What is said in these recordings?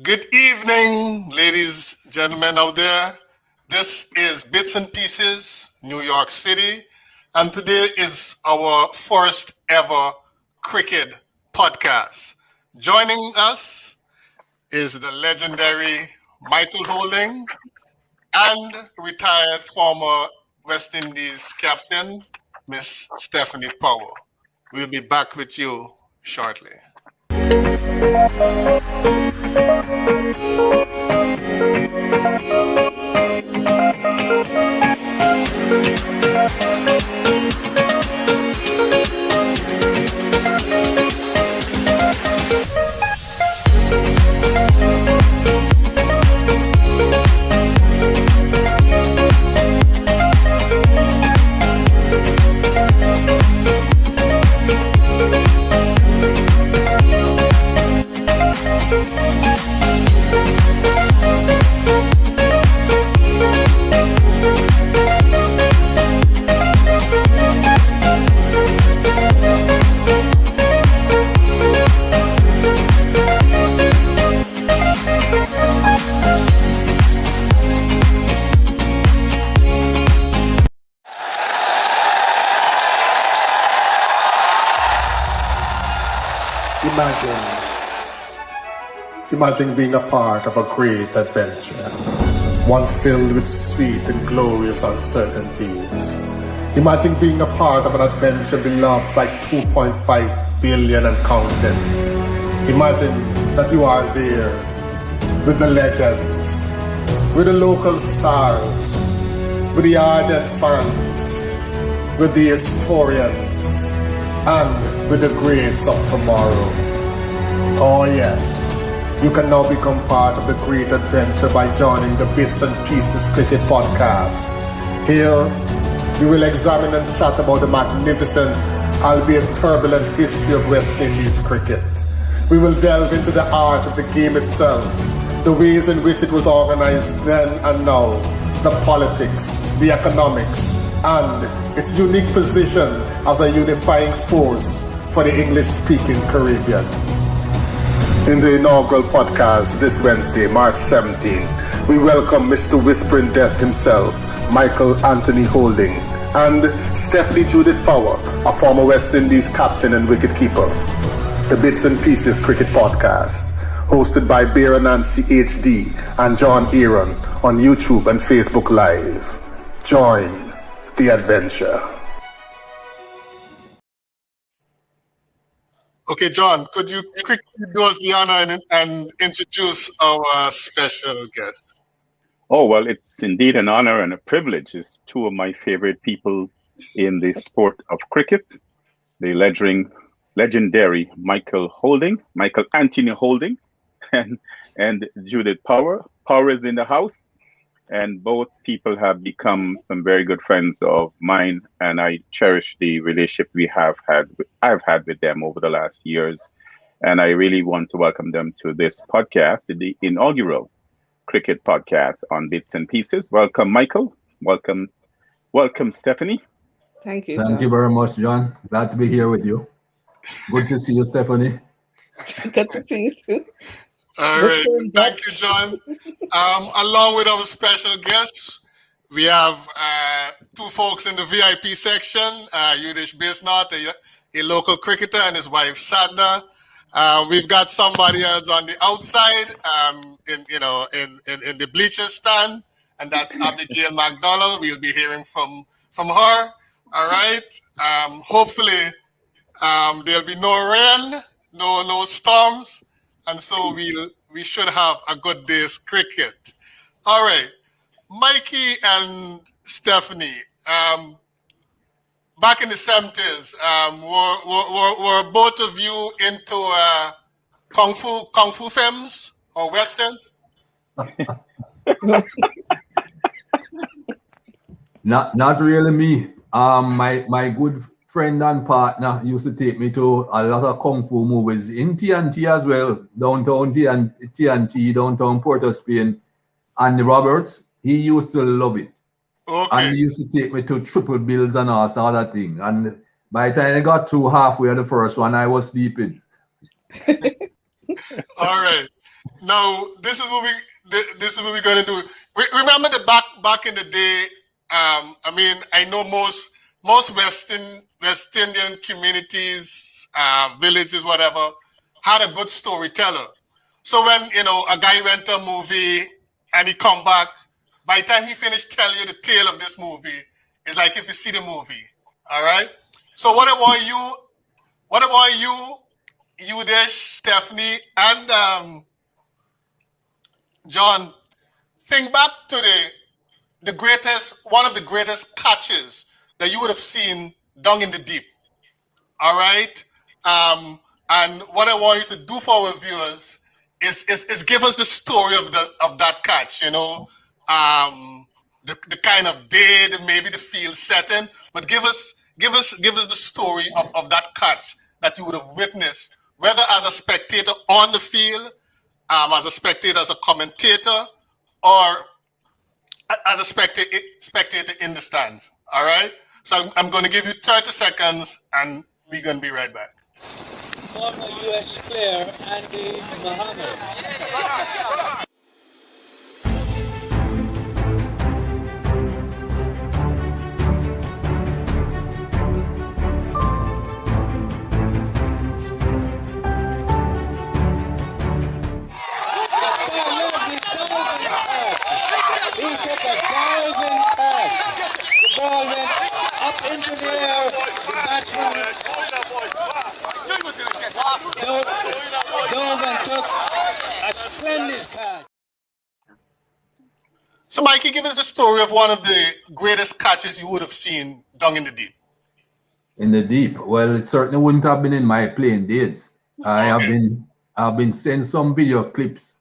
Good evening, ladies, gentlemen out there. This is Bits and Pieces, New York City, and today is our first ever cricket podcast. Joining us is the legendary Michael Holding and retired former West Indies captain, Miss Stephanie Powell. We'll be back with you shortly. Imagine being a part of a great adventure, one filled with sweet and glorious uncertainties. Imagine being a part of an adventure beloved by 2.5 billion and counting. Imagine that you are there with the legends, with the local stars, with the ardent fans, with the historians, and with the greats of tomorrow. Oh yes. You can now become part of the great adventure by joining the Bits and Pieces Cricket Podcast. Here, we will examine and chat about the magnificent, albeit turbulent history of West Indies cricket. We will delve into the art of the game itself, the ways in which it was organized then and now, the politics, the economics, and its unique position as a unifying force for the English-speaking Caribbean. In the inaugural podcast this Wednesday, March 17, we welcome Mr. Whispering Death himself, Michael Anthony Holding, and Stephanie Judith Power, a former West Indies captain and wicketkeeper. The Bits and Pieces Cricket Podcast, hosted by Bear Nancy HD and John Aaron on YouTube and Facebook Live. Join the adventure. Okay, John, could you quickly do us the honor and introduce our special guest? Oh, well, it's indeed an honor and a privilege. It's two of my favorite people in the sport of cricket, the legendary Michael Anthony Holding, and Judith Power. Power is in the house, and both people have become some very good friends of mine, and I cherish the relationship I've had with them over the last years. And I really want to welcome them to this podcast, the inaugural cricket podcast on Bits and Pieces. Welcome, Michael. Welcome, Stephanie. Thank you, Thank you very much, John. Glad to be here with you. Good to see you, Stephanie. Good to see you too. All right. Thank you, John. Along with our special guests, we have two folks in the VIP section, Yudish Bisnot, a local cricketer, and his wife, Sadna. We've got somebody else on the outside, in the bleachers stand, and that's Abigail McDonald. We'll be hearing from her. All right. Hopefully, there'll be no rain, no storms, and so we should have a good day's cricket. All right, Mikey and Stephanie. Back in the 70s, were both of you into kung fu films or westerns? Not really me. My good friend and partner used to take me to a lot of kung fu movies in TNT as well, downtown TNT, downtown Port of Spain. And Roberts, he used to love it. Okay. And he used to take me to triple bills and all sort of thing. And by the time I got through halfway of the first one, I was sleeping. All right. Now this is what we're gonna do. Remember the back in the day. I mean, I know most West Indian communities, villages, whatever, had a good storyteller. So when a guy went to a movie and he come back, by the time he finished telling you the tale of this movie, it's like if you see the movie. All right. So what about you there, Stephanie, and John? Think back to one of the greatest catches that you would have seen down in the deep. All right. And what I want you to do for our viewers is give us the story of that catch. The kind of day, maybe the field setting, but give us the story of that catch that you would have witnessed, whether as a spectator on the field, as a spectator, as a commentator, or as a spectator in the stands. All right. So I'm going to give you 30 seconds, and we're going to be right back. Former U.S. player Andy Muhammad. He took a diving pass. The ball went up into the air. The batsman dove and took a splendid catch. So, Mikey, give us the story of one of the greatest catches you would have seen down in the deep. In the deep, well, it certainly wouldn't have been in my playing days. I've been seeing some video clips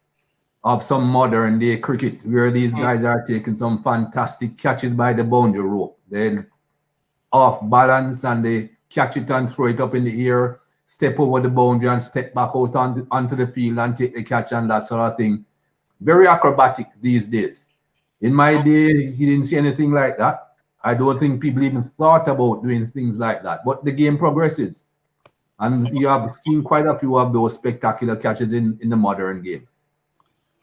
of some modern day cricket where these guys are taking some fantastic catches by the boundary rope. They off balance and they catch it and throw it up in the air, step over the boundary and step back out onto the field and take the catch and that sort of thing. Very acrobatic these days. In my day, you didn't see anything like that. I don't think people even thought about doing things like that. But the game progresses. And you have seen quite a few of those spectacular catches in the modern game.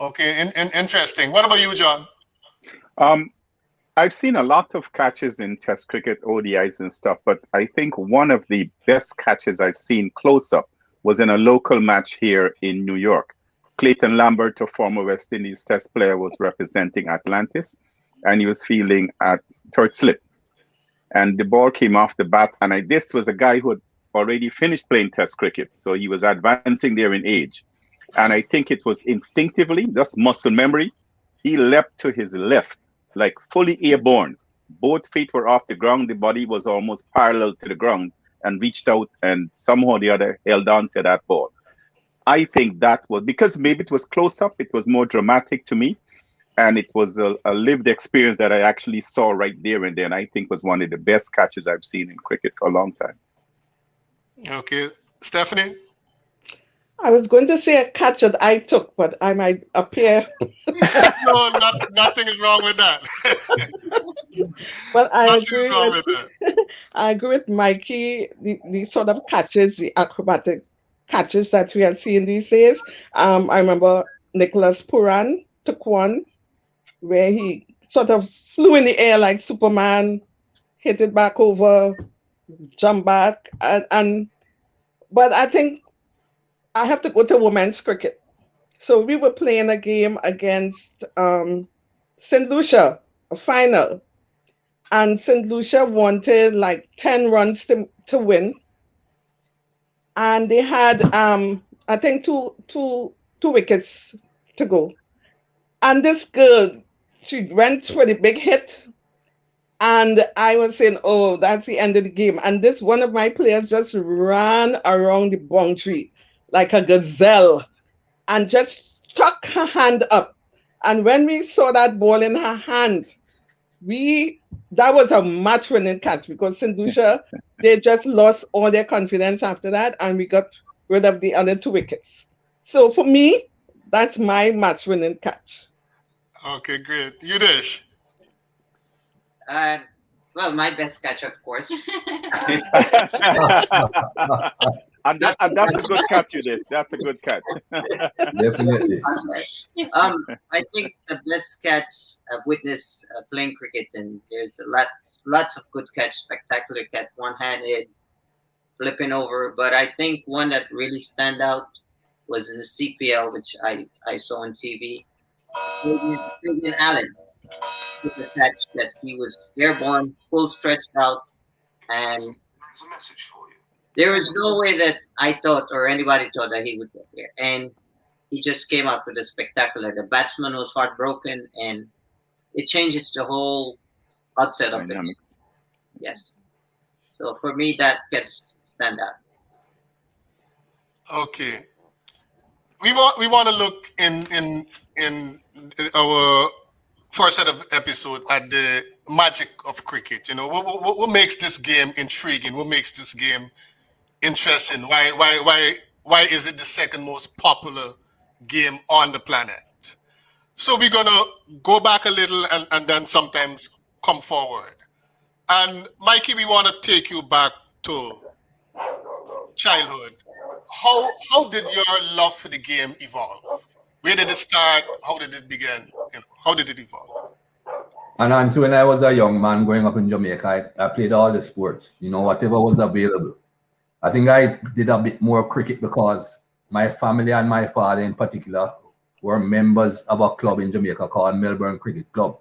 Okay, interesting. What about you, John? I've seen a lot of catches in Test cricket, ODIs and stuff, but I think one of the best catches I've seen close up was in a local match here in New York. Clayton Lambert, a former West Indies Test player, was representing Atlantis, and he was fielding at third slip. And the ball came off the bat, and this was a guy who had already finished playing Test cricket, so he was advancing there in age. And I think it was instinctively, just muscle memory, he leapt to his left, like fully airborne. Both feet were off the ground, the body was almost parallel to the ground, and reached out and somehow or the other held on to that ball. I think that was, because maybe it was close up, it was more dramatic to me. And it was a lived experience that I actually saw right there and then. I think was one of the best catches I've seen in cricket for a long time. Okay. Stephanie? I was going to say a catch that I took, but I might appear. No, nothing is wrong with that. But I agree with Mikey, the sort of catches, the acrobatic catches that we are seeing these days. I remember Nicholas Puran took one where he sort of flew in the air like Superman, hit it back over, jump back, but I think I have to go to women's cricket. So we were playing a game against St. Lucia, a final, and St. Lucia wanted like 10 runs to win, and they had I think two wickets to go, and this girl, she went for the big hit, and I was saying, oh, that's the end of the game. And this one of my players just ran around the boundary like a gazelle and just stuck her hand up. And when we saw that ball in her hand, that was a match-winning catch, because St. Lucia, they just lost all their confidence after that, and we got rid of the other 2 wickets. So for me, that's my match-winning catch. Okay, great. Yudesh? Well, my best catch, of course. And that's a good catch, Udish. That's a good catch. Definitely. I think the best catch I've witnessed playing cricket, and there's lots of good catch, spectacular catch, one-handed, flipping over. But I think one that really stand out was in the CPL, which I saw on TV. Fabian Allen with the catch that he was airborne, full stretched out, and there was no way that I thought or anybody thought that he would get there. And he just came up with a spectacular. The batsman was heartbroken, and it changes the whole outset of the game. Yes. So for me, that gets stand out. Okay. We want to look in our first set of episode at the magic of cricket. You know, what makes this game intriguing? What makes this game interesting? Why is it the second most popular game on the planet? So we're gonna go back a little and then sometimes come forward. And Mikey, we want to take you back to childhood. How did your love for the game evolve? Where did it start? How did it begin? You know, how did it evolve? And so when I was a young man growing up in Jamaica, I played all the sports, you know, whatever was available. I think I did a bit more cricket because my family and my father in particular were members of a club in Jamaica called Melbourne Cricket Club.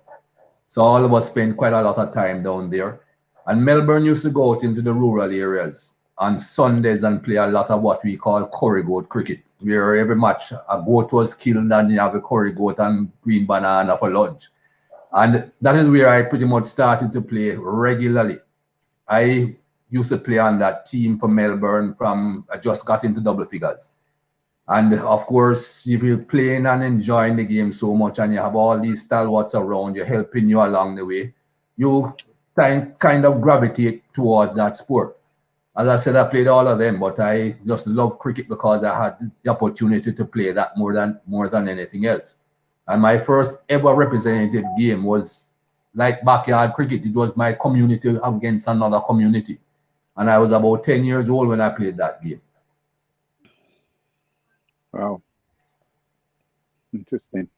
So all of us spent quite a lot of time down there. And Melbourne used to go out into the rural areas on Sundays and play a lot of what we call curry goat cricket, where every match a goat was killed and you have a curry goat and green banana for lunch. And that is where I pretty much started to play regularly. I used to play on that team for Melbourne from I just got into double figures. And of course, if you're playing and enjoying the game so much and you have all these stalwarts around you helping you along the way, you kind of gravitate towards that sport. As I said, I played all of them, but I just love cricket because I had the opportunity to play that more than anything else. And my first ever representative game was like backyard cricket. It was my community against another community. And I was about 10 years old when I played that game. Wow. Interesting.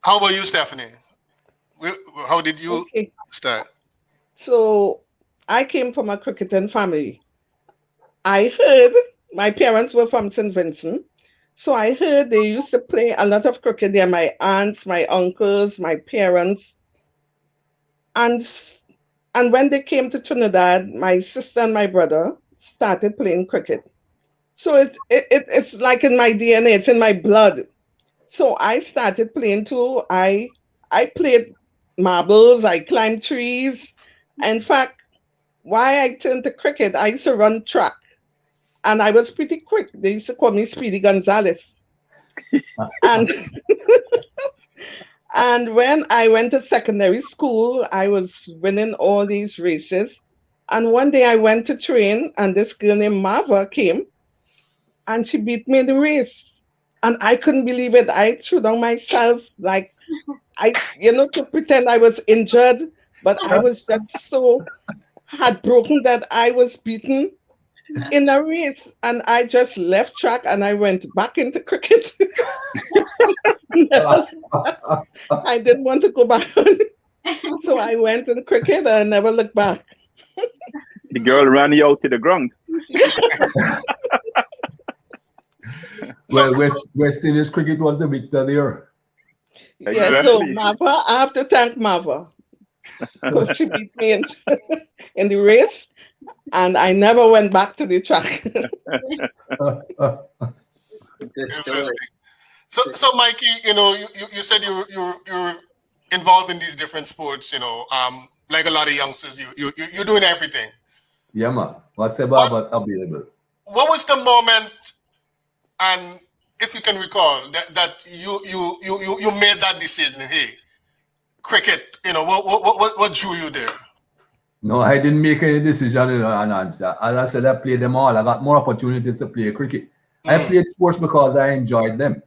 How about you, Stephanie? How did you start? So I came from a cricketing family. I heard my parents were from St. Vincent. So I heard they used to play a lot of cricket there. My aunts, my uncles, my parents. And when they came to Trinidad, my sister and my brother started playing cricket. So it's like in my DNA, it's in my blood. So I started playing too. I played marbles, I climbed trees. In fact, why I turned to cricket, I used to run track. And I was pretty quick. They used to call me Speedy Gonzalez. and and when I went to secondary school, I was winning all these races. And one day I went to train, and this girl named Marva came, and she beat me in the race. And I couldn't believe it. I threw down myself like to pretend I was injured, but I was just so heartbroken that I was beaten in a race, and I just left track and I went back into cricket. I didn't want to go back. So I went in cricket and I never looked back. The girl ran you out to the ground. Well, West Indies cricket was the victor there. Yeah, so Marva, I have to thank Marva because she beat me in the race, and I never went back to the track. Interesting. So Mikey, you said you're involved in these different sports. Like a lot of youngsters, you're doing everything. Yeah, man. Whatever available. What was the moment, and if you can recall, that you made that decision? Hey, cricket. What drew you there? No, I didn't make any decision and answer. As I said, I played them all. I got more opportunities to play cricket. I played sports because I enjoyed them.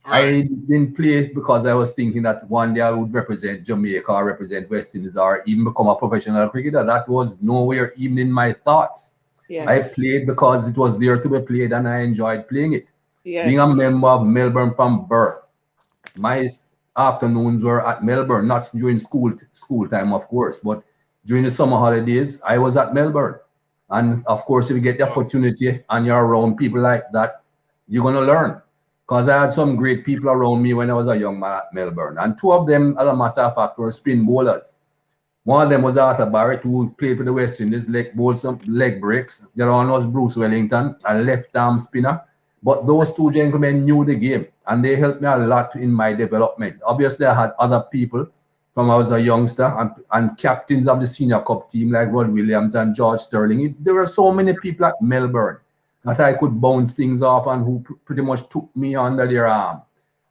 Right. I didn't play because I was thinking that one day I would represent Jamaica or represent West Indies or even become a professional cricketer. That was nowhere even in my thoughts. Yes. I played because it was there to be played and I enjoyed playing it. Yes. Being a member of Melbourne from birth, my afternoons were at Melbourne, not during school time, of course, but during the summer holidays, I was at Melbourne. And of course, if you get the opportunity and you're around people like that, you're going to learn. Because I had some great people around me when I was a young man at Melbourne. And two of them, as a matter of fact, were spin bowlers. One of them was Arthur Barrett, who played for the West Indies, bowled some leg breaks. The other one was Bruce Wellington, a left-arm spinner. But those two gentlemen knew the game, and they helped me a lot in my development. Obviously, I had other people from I was a youngster and captains of the senior cup team like Rod Williams and George Sterling. There were so many people at Melbourne that I could bounce things off and who pretty much took me under their arm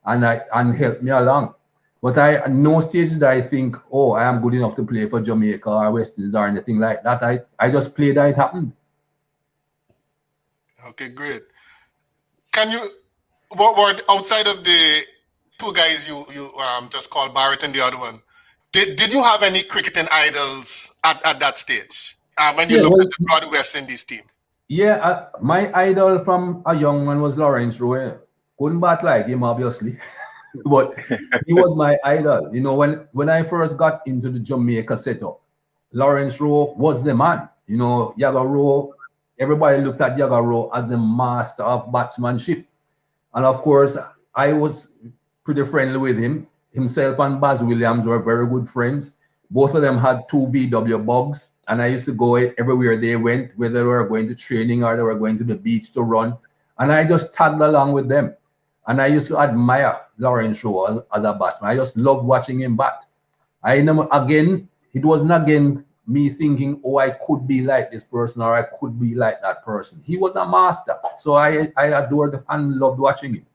and helped me along. But at no stage did I think, oh, I am good enough to play for Jamaica or West Indies or anything like that. I just played that it happened. Okay, great. Can you, what outside of the two guys you just called Barrett and the other one, did you have any cricketing idols at that stage when you looked at the broad West Indies team? Yeah, my idol from a young man was Lawrence Rowe. Couldn't bat like him, obviously, but he was my idol. You know, when I first got into the Jamaica setup, Lawrence Rowe was the man. You know, Yaga Rowe, everybody looked at Yaga Rowe as the master of batsmanship. And of course, I was pretty friendly with him. Himself and Baz Williams were very good friends. Both of them had 2 VW bugs, and I used to go everywhere they went, whether they were going to training or they were going to the beach to run. And I just tagged along with them. And I used to admire Lawrence Rowe as a batsman. I just loved watching him bat. It wasn't again me thinking, oh, I could be like this person or I could be like that person. He was a master. So I adored and loved watching him.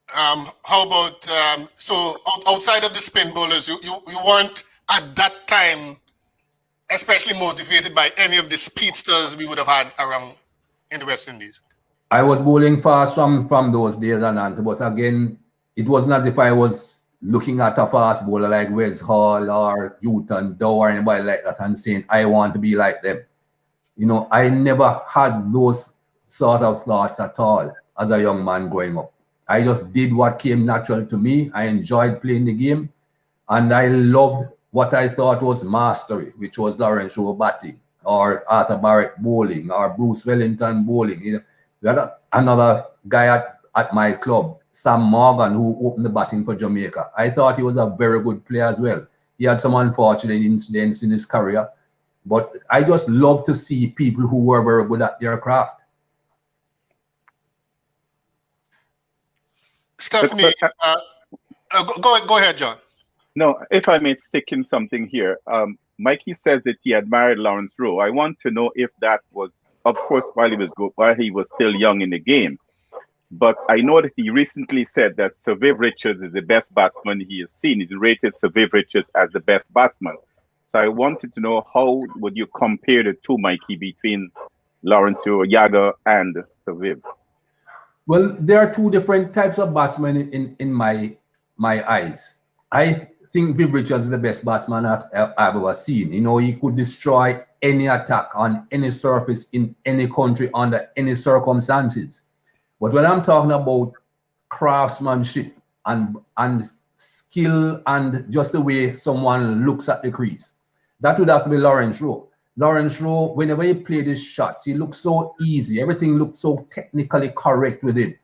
How about, so outside of the spin bowlers, you weren't at that time especially motivated by any of the speedsters we would have had around in the West Indies? I was bowling fast from those days and answer, but again, it wasn't as if I was looking at a fast bowler like Wes Hall or Newton Dow or anybody like that and saying, I want to be like them. You know, I never had those sort of thoughts at all as a young man growing up. I just did what came natural to me. I enjoyed playing the game, and I loved what I thought was mastery, which was Lawrence Rowe batting, or Arthur Barrett bowling, or Bruce Wellington bowling. You know, we had another guy at my club, Sam Morgan, who opened the batting for Jamaica. I thought he was a very good player as well. He had some unfortunate incidents in his career, but I just love to see people who were very good at their craft. Stephanie, go ahead, John. No, if I may stick in something here. Mikey says that he admired Lawrence Rowe. I want to know if that was, of course, while he was still young in the game. But I know that he recently said that Sir Viv Richards is the best batsman he has seen. He rated Sir Viv Richards as the best batsman. So I wanted to know, how would you compare the two, Mikey, between Lawrence Rowe, Yaga, and Sir Viv? Well, there are two different types of batsmen in my eyes. I think Viv Richards is the best batsman that I've ever seen. You know, he could destroy any attack on any surface in any country under any circumstances. But when I'm talking about craftsmanship and skill and just the way someone looks at the crease, that would have to be Lawrence Rowe. Lawrence Rowe, whenever he played his shots, he looked so easy. Everything looked so technically correct with him.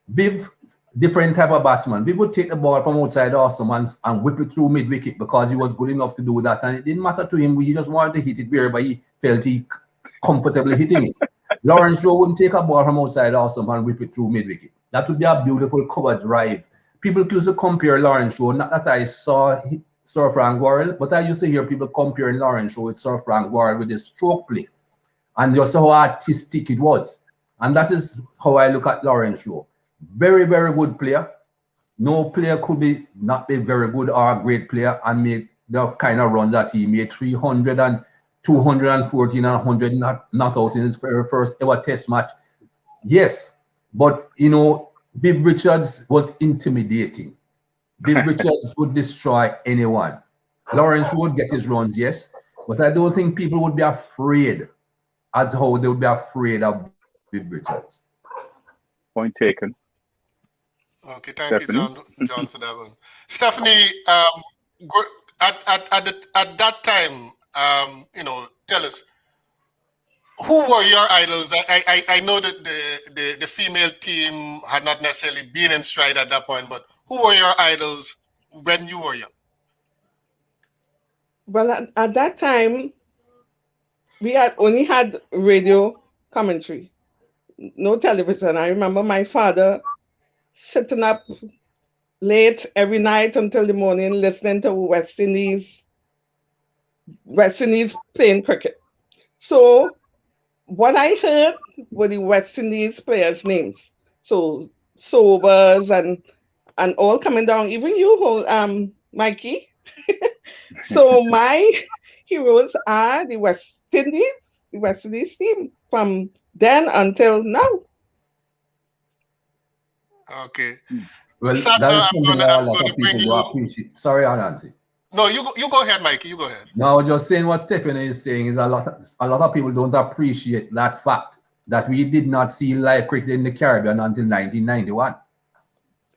Viv, different type of batsman. Viv would take the ball from outside Austin and whip it through mid-wicket because he was good enough to do that. And it didn't matter to him. He just wanted to hit it wherever he felt he comfortably hitting it. Lawrence Rowe wouldn't take a ball from outside Austin and whip it through mid-wicket. That would be a beautiful cover drive. People used to compare Lawrence Rowe, not that I saw Sir Frank Worrell, but I used to hear people comparing Lawrence Rowe with Sir Frank Worrell with his stroke play and just how artistic it was. And that is how I look at Lawrence Rowe. Very, very good player. No player could not be very good or a great player and make the kind of runs that he made. 300 and 214 and 100 not out in his first ever test match. Yes, but you know, Viv Richards was intimidating. Viv Richards would destroy anyone. Lawrence would get his runs, yes. But I don't think people would be afraid as how they would be afraid of Bib Richards. Point taken. Okay, thank you, Stephanie? John, for that one. Stephanie, at that time, tell us, who were your idols? I know that the female team had not necessarily been in stride at that point, but who were your idols when you were young? Well, at that time, we had only had radio commentary, no television. I remember my father sitting up late every night until the morning listening to West Indies playing cricket. So what I heard were the West Indies players' names. So Sobers and all coming down, even you, Mikey. So my heroes are the West Indies team from then until now. Okay. Well, Sadna, that is something that a I'm lot gonna of bring people do you. appreciate. Sorry, Nancy. No, you go ahead, Mikey. You go ahead. No, I was just saying what Stephanie is saying is a lot of people don't appreciate that fact that we did not see live cricket in the Caribbean until 1991.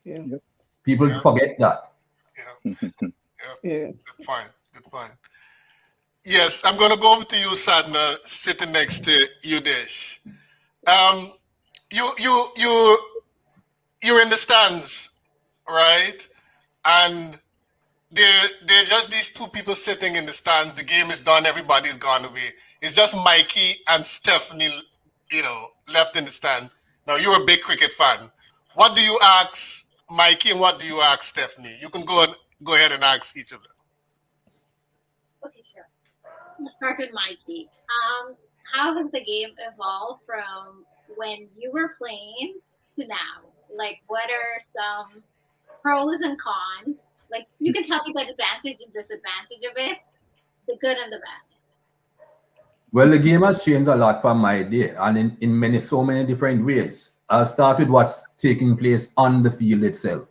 Yeah. People forget that. Yeah. Good point. Good point. Yes, I'm going to go over to you, Sadna, sitting next to Yudesh. You're in the stands, right? And they're just these two people sitting in the stands. The game is done. Everybody's gone away. It's just Mikey and Stephanie, left in the stands. Now, you're a big cricket fan. What do you ask Mikey and what do you ask Stephanie? You can go ahead and ask each of them. Okay, sure. Let's start with Mikey. How has the game evolved from when you were playing to now? Like, what are some pros and cons? Like, you can tell me the advantage and disadvantage of it, the good and the bad. Well, the game has changed a lot from my day, and in so many different ways. I'll start with what's taking place on the field itself.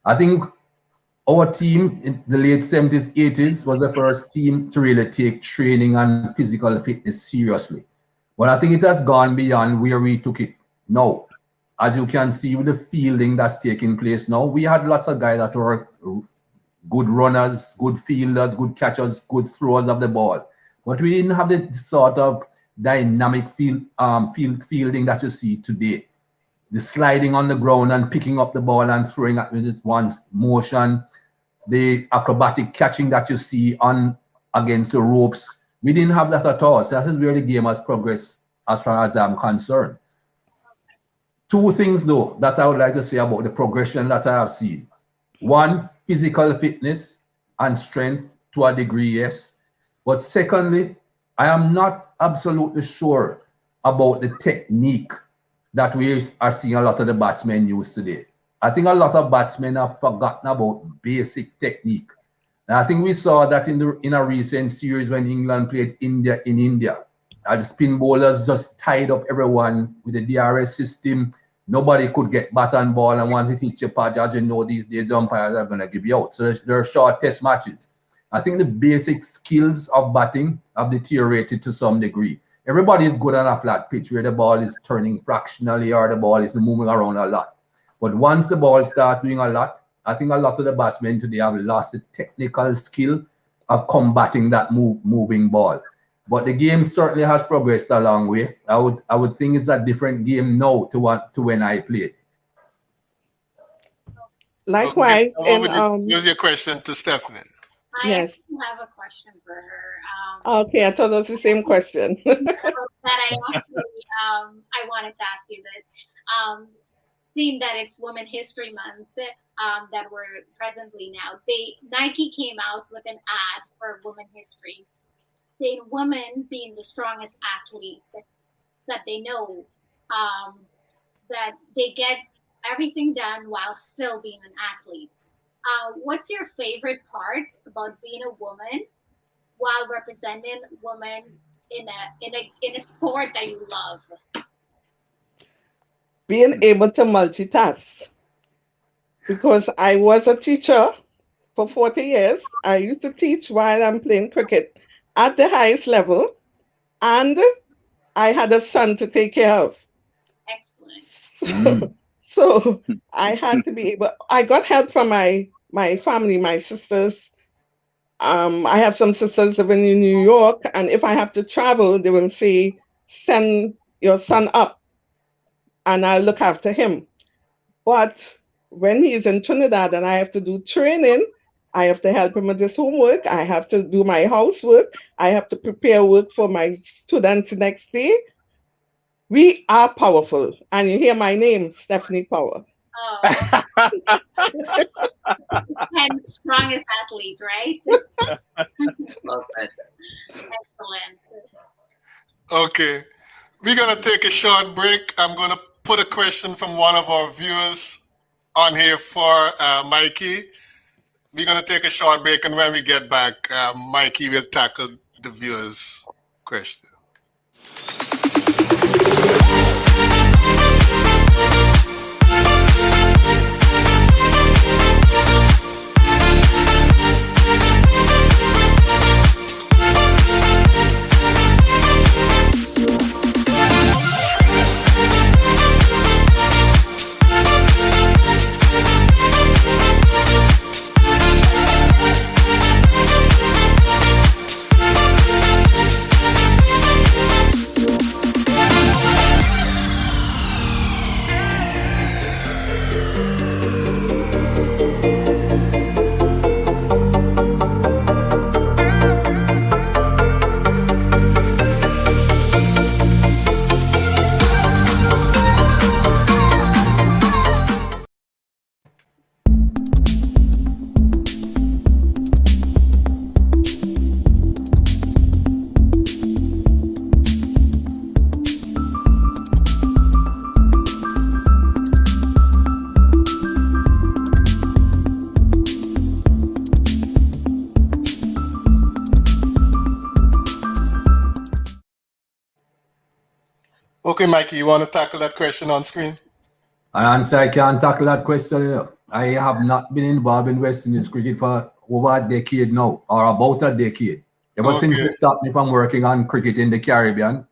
I think our team in the late 70s, 80s was the first team to really take training and physical fitness seriously. But I think it has gone beyond where we took it now. As you can see with the fielding that's taking place now, we had lots of guys that were good runners, good fielders, good catchers, good throwers of the ball. But we didn't have the sort of dynamic fielding that you see today. The sliding on the ground and picking up the ball and throwing it with just one motion, the acrobatic catching that you see on against the ropes. We didn't have that at all. So that is where the game has progressed as far as I'm concerned. Two things though that I would like to say about the progression that I have seen. One, physical fitness and strength to a degree, yes. But secondly, I am not absolutely sure about the technique that we are seeing a lot of the batsmen use today. I think a lot of batsmen have forgotten about basic technique. And I think we saw that in a recent series when England played India in India. The spin bowlers just tied up everyone with the DRS system. Nobody could get bat and ball, and once it hits your patch, as you know, these days the umpires are going to give you out. So there are short test matches. I think the basic skills of batting have deteriorated to some degree. Everybody is good on a flat pitch where the ball is turning fractionally or the ball is moving around a lot. But once the ball starts doing a lot, I think a lot of the batsmen today have lost the technical skill of combating that moving ball. But the game certainly has progressed a long way. I would think it's a different game now to when I played. Likewise, Here's your question to Stephanie. I have a question for her. Okay, I thought it was the same question. That I actually I wanted to ask you this. Seeing that it's Women's History Month that we're presently now, Nike came out with an ad for Women's History, saying women being the strongest athlete that they know, that they get everything done while still being an athlete. What's your favorite part about being a woman while representing women in a sport that you love? Being able to multitask. Because I was a teacher for 40 years. I used to teach while I'm playing cricket. at the highest level, and I had a son to take care of. Excellent. So I had to be able. I got help from my family, my sisters. I have some sisters living in New York, and if I have to travel, they will say, "Send your son up, and I'll look after him." But when he's in Trinidad and I have to do training, I have to help him with his homework. I have to do my housework. I have to prepare work for my students the next day. We are powerful. And you hear my name, Stephanie Power. Oh. And strongest athlete, right? Well said. Excellent. Okay. We're going to take a short break. I'm going to put a question from one of our viewers on here for Mikey. We're going to take a short break, and when we get back, Mikey will tackle the viewers' question. Okay, Mikey, you want to tackle that question on screen? And answer, I can't tackle that question. You know. I have not been involved in West Indies cricket for over a decade now, or about a decade. Ever since they stopped me from working on cricket in the Caribbean,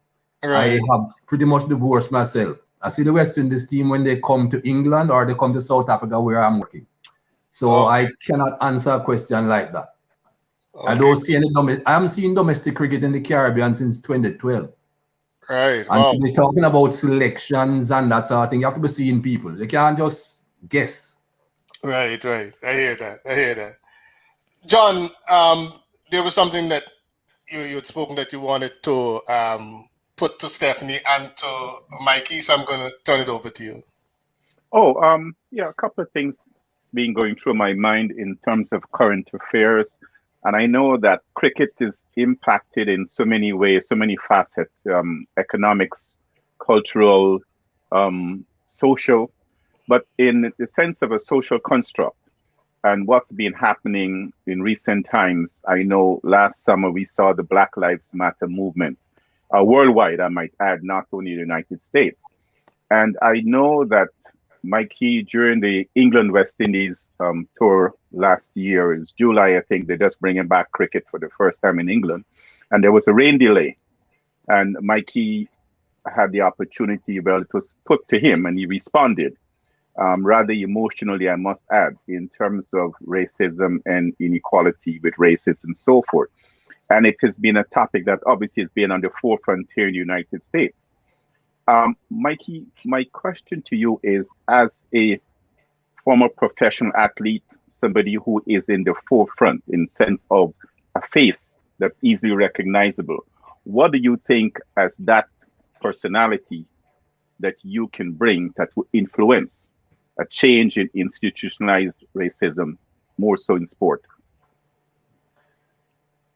I have pretty much divorced myself. I see the West Indies team when they come to England or they come to South Africa where I'm working. So I cannot answer a question like that. I don't see any I haven't seen domestic cricket in the Caribbean since 2012. Right. And to be talking about selections and that sort of thing, you have to be seeing people. You can't just guess. Right. I hear that. John, there was something that you had spoken that you wanted to put to Stephanie and to Mikey, so I'm going to turn it over to you. Yeah, a couple of things been going through my mind in terms of current affairs. And I know that cricket is impacted in so many ways, so many facets, economics, cultural, social, but in the sense of a social construct and what's been happening in recent times. I know last summer we saw the Black Lives Matter movement worldwide, I might add, not only the United States. And I know that Mikey, during the England-West Indies tour last year, it was July, I think, they're just bringing back cricket for the first time in England. And there was a rain delay. And Mikey had the opportunity, well, it was put to him and he responded rather emotionally, I must add, in terms of racism and inequality with races and so forth. And it has been a topic that obviously has been on the forefront here in the United States. Mikey, my question to you is, as a former professional athlete, somebody who is in the forefront in sense of a face that's easily recognizable, what do you think as that personality that you can bring that will influence a change in institutionalized racism, more so in sport?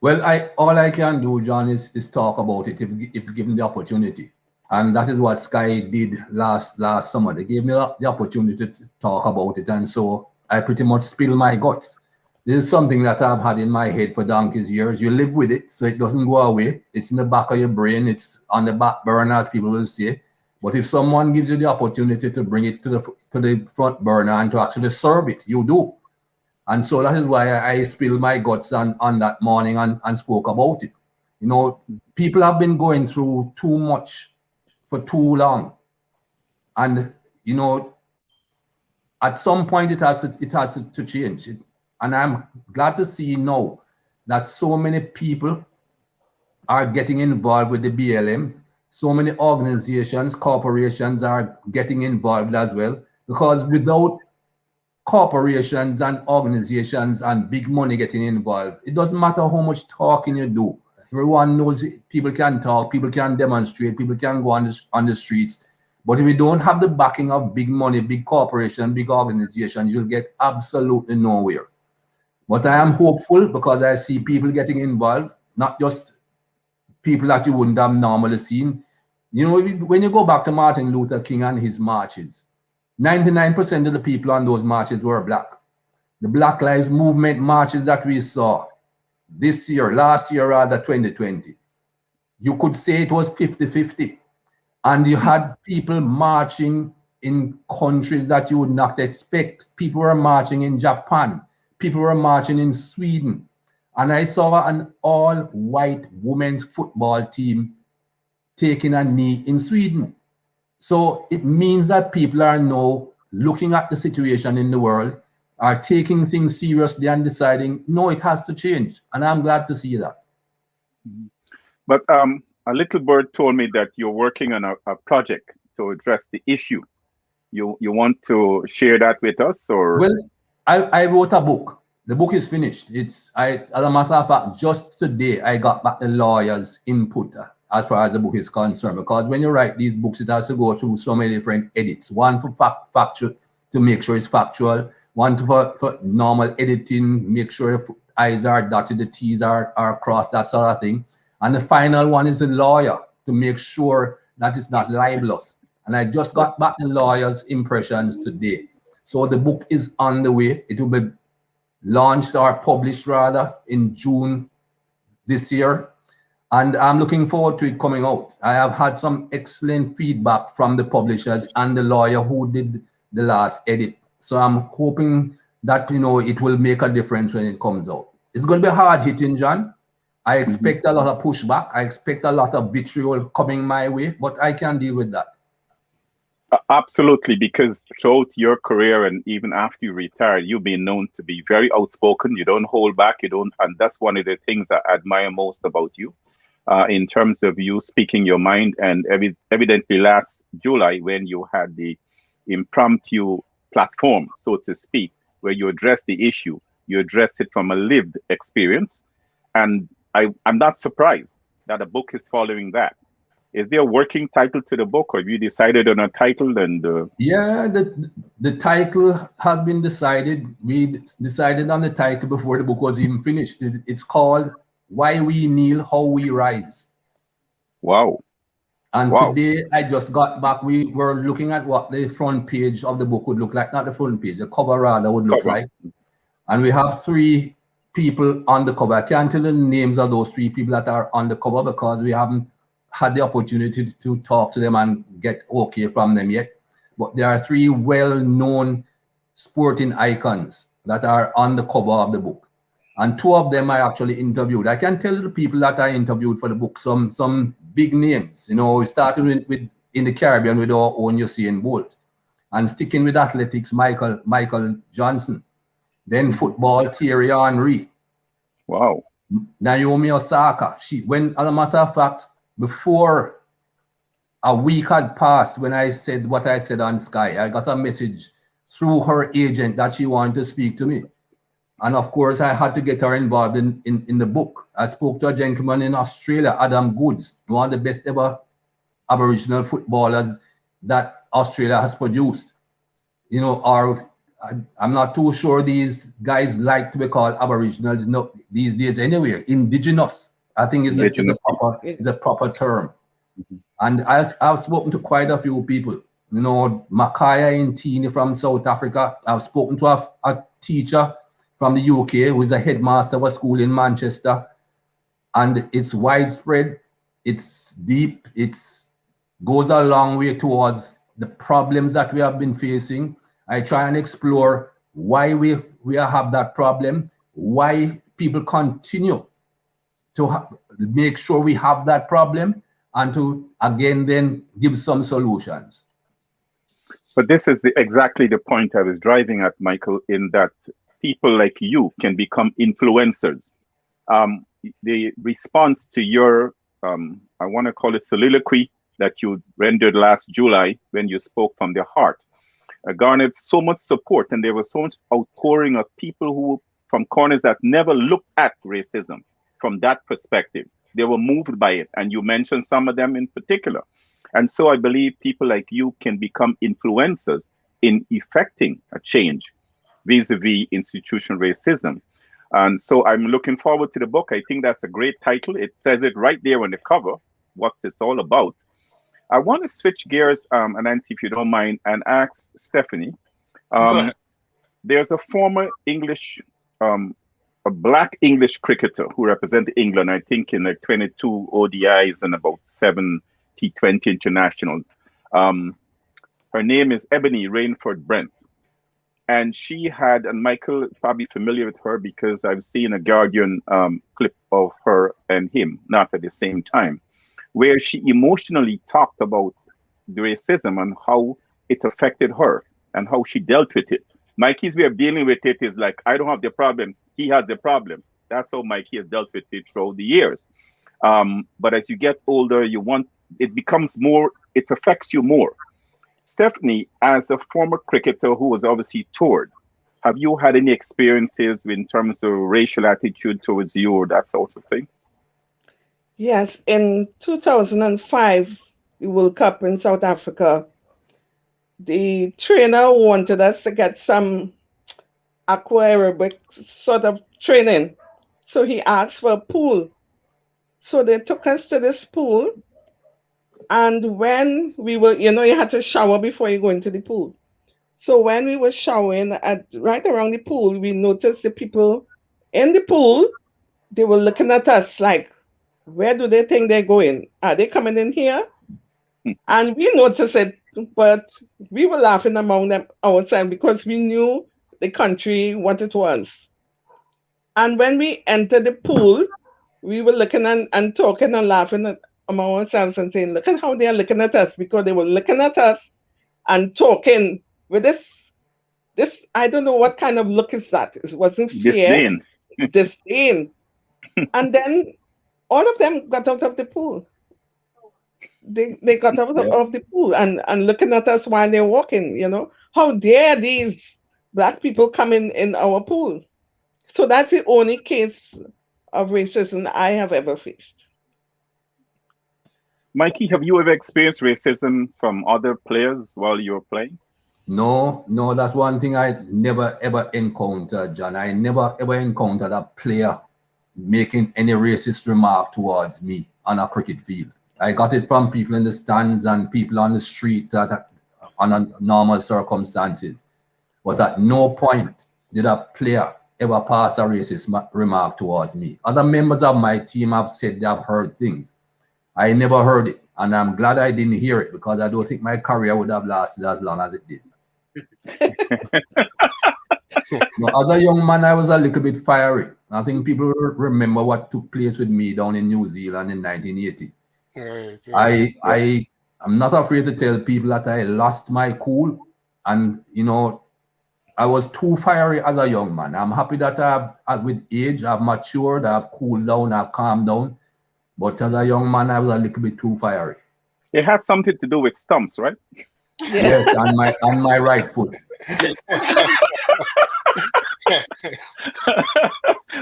Well, all I can do, John, is talk about it if given the opportunity. And that is what Sky did last summer. They gave me the opportunity to talk about it. And so I pretty much spill my guts. This is something that I've had in my head for donkey's years. You live with it, so it doesn't go away. It's in the back of your brain. It's on the back burner, as people will say. But if someone gives you the opportunity to bring it to the front burner and to actually serve it, you do. And so that is why I spilled my guts on that morning and spoke about it. You know, people have been going through too much for too long. And, you know, at some point it has to change. And I'm glad to see now that so many people are getting involved with the BLM. So many organizations, corporations are getting involved as well. Because without corporations and organizations and big money getting involved, it doesn't matter how much talking you do. Everyone knows people can talk, people can demonstrate, people can go on the streets. But if you don't have the backing of big money, big corporation, big organization, you'll get absolutely nowhere. But I am hopeful because I see people getting involved, not just people that you wouldn't have normally seen. You know, when you go back to Martin Luther King and his marches, 99% of the people on those marches were black. The Black Lives Movement marches that we saw this year, last year rather, 2020, you could say it was 50-50. And you had people marching in countries that you would not expect. People were marching in Japan. People were marching in Sweden. And I saw an all-white women's football team taking a knee in Sweden. So it means that people are now looking at the situation in the world, are taking things seriously and deciding, no, it has to change. And I'm glad to see that. But a little bird told me that you're working on a project to address the issue. You want to share that with us, or? Well, I wrote a book. The book is finished. As a matter of fact, just today I got back the lawyer's input as far as the book is concerned. Because when you write these books, it has to go through so many different edits. One for factual, to make sure it's factual. One for normal editing, make sure the I's are dotted, the T's are crossed, that sort of thing. And the final one is a lawyer to make sure that it's not libelous. And I just got back the lawyer's impressions today. So the book is on the way. It will be launched or published rather in June this year. And I'm looking forward to it coming out. I have had some excellent feedback from the publishers and the lawyer who did the last edit. So I'm hoping that, you know, it will make a difference when it comes out. It's going to be hard hitting, John. I expect a lot of pushback. I expect a lot of vitriol coming my way, but I can deal with that. Absolutely, because throughout your career and even after you retired, you've been known to be very outspoken. You don't hold back. And that's one of the things I admire most about you, in terms of you speaking your mind. And evidently last July, when you had the impromptu platform, so to speak, where you addressed the issue, you addressed it from a lived experience. And I'm not surprised that a book is following that. Is there a working title to the book, or have you decided on a title? And yeah, the title has been decided. We decided on the title before the book was even finished. It's called Why We Kneel, How We Rise. Wow. And today I just got back. We were looking at what the front page of the book would look like. Not the front page, the cover rather would look like. And we have 3 people on the cover. I can't tell the names of those 3 people that are on the cover because we haven't had the opportunity to talk to them and get okay from them yet. But there are 3 well-known sporting icons that are on the cover of the book. And 2 of them I actually interviewed. I can tell the people that I interviewed for the book some big names. You know, starting with in the Caribbean with our own Usain Bolt, and sticking with athletics, Michael Johnson. Then football, Thierry Henry. Wow. Naomi Osaka. As a matter of fact, before a week had passed when I said what I said on Sky, I got a message through her agent that she wanted to speak to me. And of course, I had to get her involved in the book. I spoke to a gentleman in Australia, Adam Goods, one of the best ever Aboriginal footballers that Australia has produced. You know, I'm not too sure these guys like to be called Aboriginals these days anyway. Indigenous, I think is a proper term. And I've spoken to quite a few people. You know, Makaya Intini from South Africa. I've spoken to a teacher from the UK who is a headmaster of a school in Manchester. And it's widespread, it's deep, goes a long way towards the problems that we have been facing. I try and explore why we have that problem, why people continue to make sure we have that problem and to again then give some solutions. But this is exactly the point I was driving at, Michael, in that people like you can become influencers. The response to your, I want to call it soliloquy that you rendered last July when you spoke from the heart, garnered so much support, and there was so much outpouring of people who, from corners that never looked at racism from that perspective. They were moved by it, and you mentioned some of them in particular. And so I believe people like you can become influencers in effecting a change vis-a-vis institutional racism. And so I'm looking forward to the book. I think that's a great title. It says it right there on the cover, what it's all about. I want to switch gears, and Nancy, if you don't mind, and ask Stephanie. There's a former English, a black English cricketer who represented England, I think, in like 22 ODIs and about 7 T20 internationals. Her name is Ebony Rainford Brent. And she had, and Michael probably familiar with her because I've seen a Guardian clip of her and him, not at the same time, where she emotionally talked about the racism and how it affected her and how she dealt with it. Mikey's way of dealing with it is like, I don't have the problem, he has the problem. That's how Mikey has dealt with it throughout the years. But as you get older, it becomes more, it affects you more. Stephanie, as a former cricketer who was obviously toured, have you had any experiences in terms of racial attitude towards you or that sort of thing? Yes, in 2005, the World Cup in South Africa, the trainer wanted us to get some aqua aerobic sort of training. So he asked for a pool. So they took us to this pool. And when we were, you had to shower before you go into the pool. So when we were showering right around the pool, we noticed the people in the pool, they were looking at us like, where do they think they're going? Are they coming in here? And we noticed it, but we were laughing among them ourselves because we knew the country, what it was. And when we entered the pool, we were looking and talking and laughing among ourselves and saying, look at how they are looking at us, because they were looking at us and talking with this, I don't know what kind of look is that. It wasn't fear, disdain. And then all of them got out of the pool. They got out of the pool and looking at us while they're walking, How dare these black people come in our pool? So that's the only case of racism I have ever faced. Mikey, have you ever experienced racism from other players while you were playing? No, that's one thing I never ever encountered, John. I never ever encountered a player making any racist remark towards me on a cricket field. I got it from people in the stands and people on the street that under normal circumstances. But at no point did a player ever pass a racist remark towards me. Other members of my team have said they have heard things. I never heard it, and I'm glad I didn't hear it because I don't think my career would have lasted as long as it did. As a young man, I was a little bit fiery. I think people remember what took place with me down in New Zealand in 1980. I'm not afraid to tell people that I lost my cool, and I was too fiery as a young man. I'm happy that with age, I've matured, I've cooled down, I've calmed down. But as a young man, I was a little bit too fiery. It had something to do with stumps, right? Yes, on my right foot.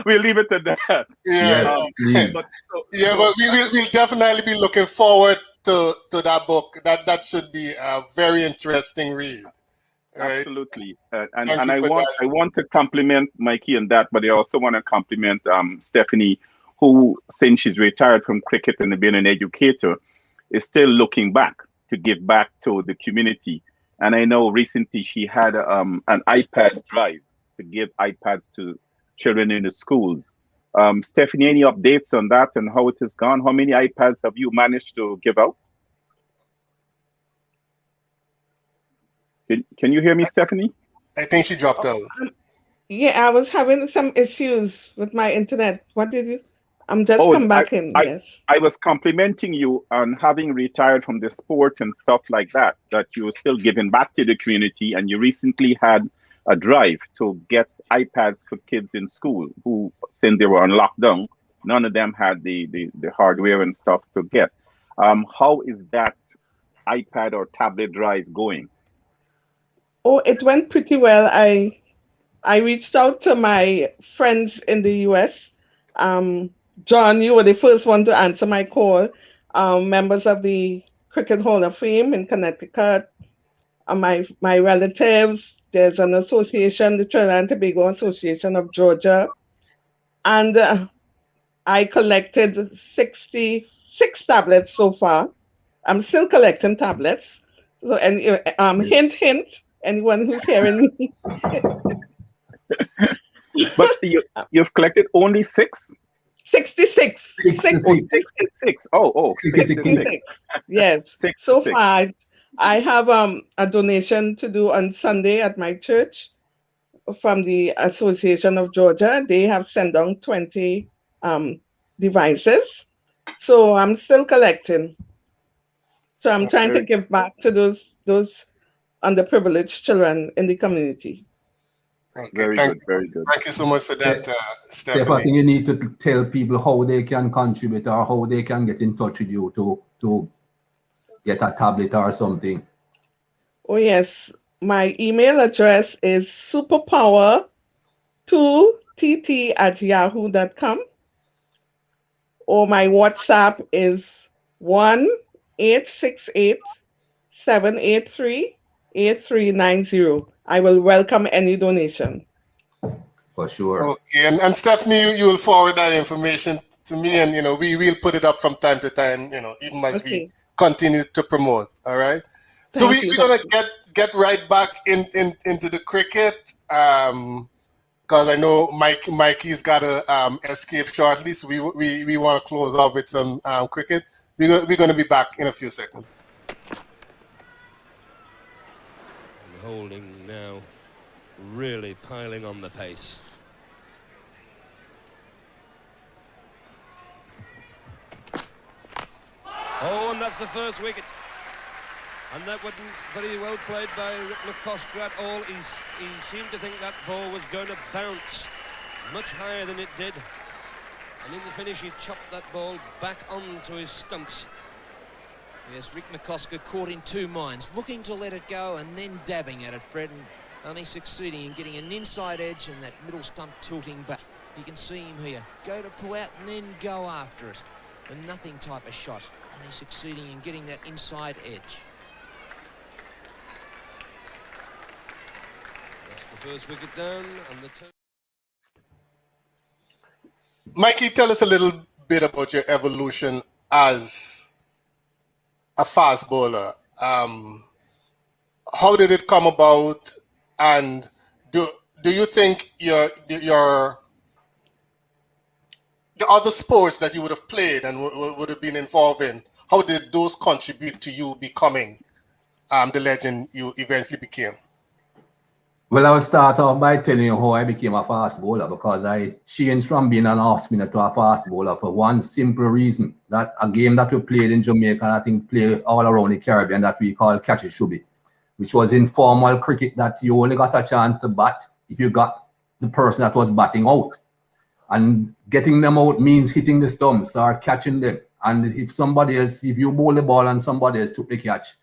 We'll leave it at that. But we'll definitely be looking forward to that book. That should be a very interesting read. Right? Absolutely. And I want to compliment Mikey on that, but I also want to compliment Stephanie, who, since she's retired from cricket and being an educator, is still looking back to give back to the community. And I know recently she had an iPad drive to give iPads to children in the schools. Stephanie, any updates on that and how it has gone? How many iPads have you managed to give out? Can you hear me, Stephanie? I think she dropped out. Yeah, I was having some issues with my internet. What did you? I'm just come back in, yes. I was complimenting you on having retired from the sport and stuff like that, that you were still giving back to the community, and you recently had a drive to get iPads for kids in school who, since they were on lockdown, none of them had the hardware and stuff to get. How is that iPad or tablet drive going? Oh, it went pretty well. I reached out to my friends in the US. John, you were the first one to answer my call. Members of the Cricket Hall of Fame in Connecticut, my relatives. There's an association, the Trinidad and Tobago Association of Georgia, and I collected 66 tablets so far. I'm still collecting tablets. So, and hint, hint, anyone who's hearing me. But you've collected only 6? 66. 66. Oh, 66. Yes. 66. So far, I have a donation to do on Sunday at my church from the Association of Georgia. They have sent down 20 devices. So I'm still collecting. So I'm trying to give back to those underprivileged children in the community. Okay, very good. Thank you so much for that, Stephanie. I think you need to tell people how they can contribute or how they can get in touch with you to get a tablet or something. Oh, yes. My email address is superpower2tt@yahoo.com. Or my WhatsApp is 1-868-783-8390. I will welcome any donation. For sure. Okay, and Stephanie, you will forward that information to me, and we will put it up from time to time, even as we continue to promote. All right. So we're gonna get right back into the cricket, because I know Mikey's got to escape shortly, so we want to close off with some cricket. We're going to be back in a few seconds. Holding now, really piling on the pace. Oh, and that's the first wicket. And that wasn't very well played by Rick McCosker at all. He seemed to think that ball was going to bounce much higher than it did. And in the finish, he chopped that ball back onto his stumps. Yes, Rick McCosker caught in two minds, looking to let it go and then dabbing at it, Fred, and only succeeding in getting an inside edge and that middle stump tilting back. You can see him here, go to pull out and then go after it. A nothing type of shot, only succeeding in getting that inside edge. That's the first wicket down, and the two. Mikey, tell us a little bit about your evolution as a fast bowler. How did it come about, and do you think the other sports that you would have played and would have been involved in, how did those contribute to you becoming the legend you eventually became? Well, I'll start off by telling you how I became a fast bowler, because I changed from being an off spinner to a fast bowler for one simple reason, that a game that we played in Jamaica, and I think play all around the Caribbean, that we call catch it should be, which was informal cricket, that you only got a chance to bat if you got the person that was batting out. And getting them out means hitting the stumps or catching them. And if somebody else, if you bowl the ball and somebody else took the catch,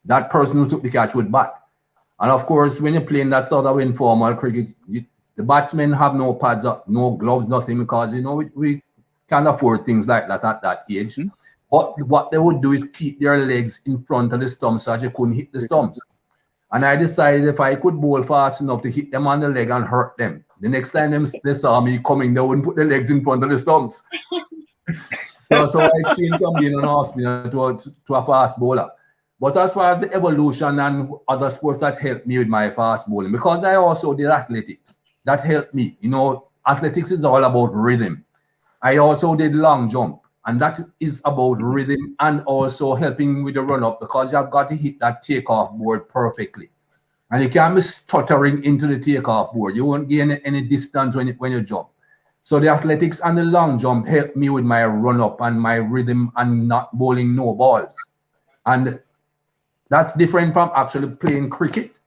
that person who took the catch would bat. And of course, when you're playing that sort of informal cricket, the batsmen have no pads up, no gloves, nothing, because we can't afford things like that at that age. But what they would do is keep their legs in front of the stumps so that you couldn't hit the stumps. And I decided if I could bowl fast enough to hit them on the leg and hurt them, the next time they saw me coming, they wouldn't put their legs in front of the stumps. so I changed from being an off spinner to a fast bowler. But as far as the evolution and other sports that helped me with my fast bowling, because I also did athletics, that helped me. Athletics is all about rhythm. I also did long jump, and that is about rhythm and also helping with the run up, because you've got to hit that takeoff board perfectly. And you can't be stuttering into the takeoff board. You won't gain any distance when you jump. So the athletics and the long jump help me with my run up and my rhythm and not bowling no balls. And that's different from actually playing cricket,